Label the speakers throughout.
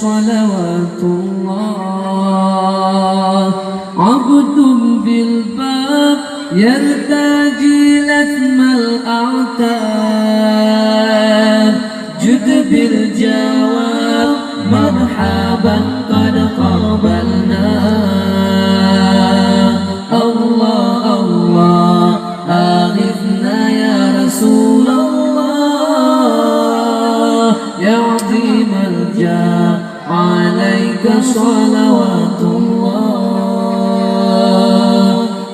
Speaker 1: صلوات الله. عبد بالباب يرتجي لثم الأعتاب، جد بالجواب مرحبا قد قابلنا. الله الله آغثنا يا رسول الله، يا عظيم الجاه عليك صلوات الله.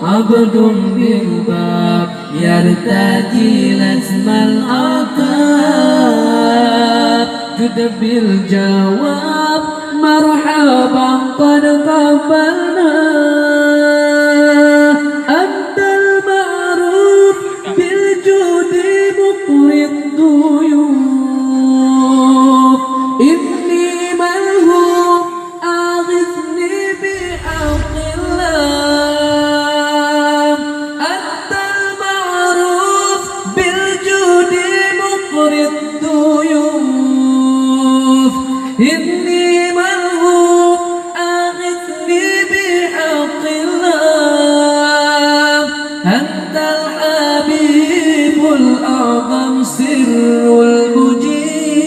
Speaker 1: عبد بالباب يرتجي لثم الأعتاب، جد بالجواب مرحبا قد قبلنا. أنت المعروف بالجود مقري الضيوف، إني ملهوف أغثني بحق الله. أنت المعروف بالجود مقري الضيوف، إني ملهوف أغثني بحق الله. أنت الحبيب الأعظم سر المجيب،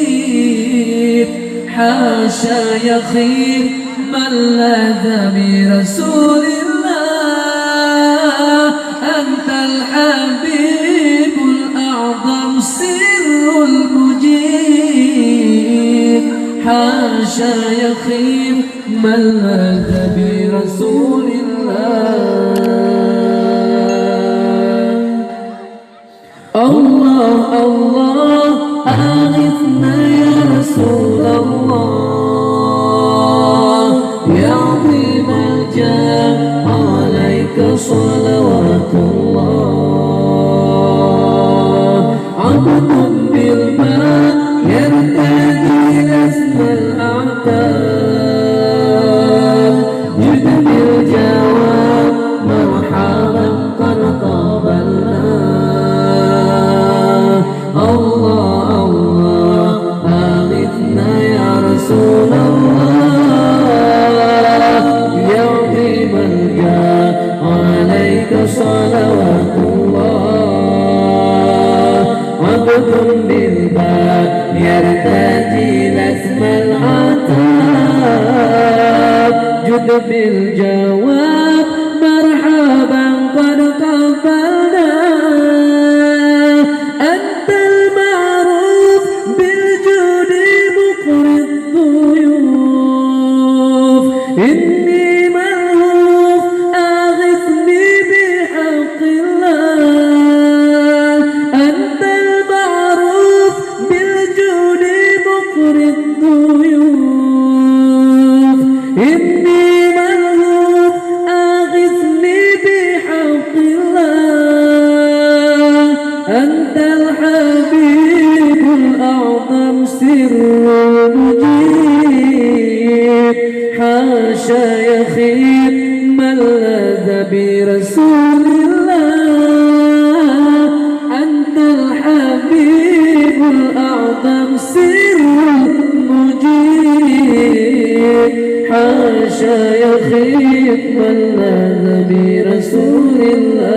Speaker 1: حاشا يخيب من لاذ برسول الله. أنت الحبيب الأعظم سر المجيب، حاشا يخيب من لاذ برسول الله. الله الله آغثنا يا رسول الله، يا عظيم الجاه عليك صلوات الله. عبد بالباب يرتدي لثم الأعتاب، جد بالجواب مرحبا قد قابلنا. الله الله آغثنا يا رسول الله، يا عظيم الجاه عليك صلوات الله. عبد بالباب يرتجي لثم العتاب، جد بالجواب مرحبا قد قبلنا. أنت المعروف بالجود مقري الضيوف، إني ملهوف أغثني بحق الله. أنت المعروف بالجود مقري الضيوف، إني ملهوف أغثني بحق الله. أنت الحبيب الأعظم سر المجيب، حاشا يخيب من لاذ برسول الله. أنت الحبيب الأعظم سر المجيب، حاشا يخيب من لاذ برسول الله.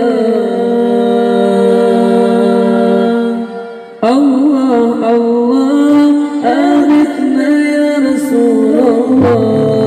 Speaker 1: الله الله آغثنا يا رسول الله.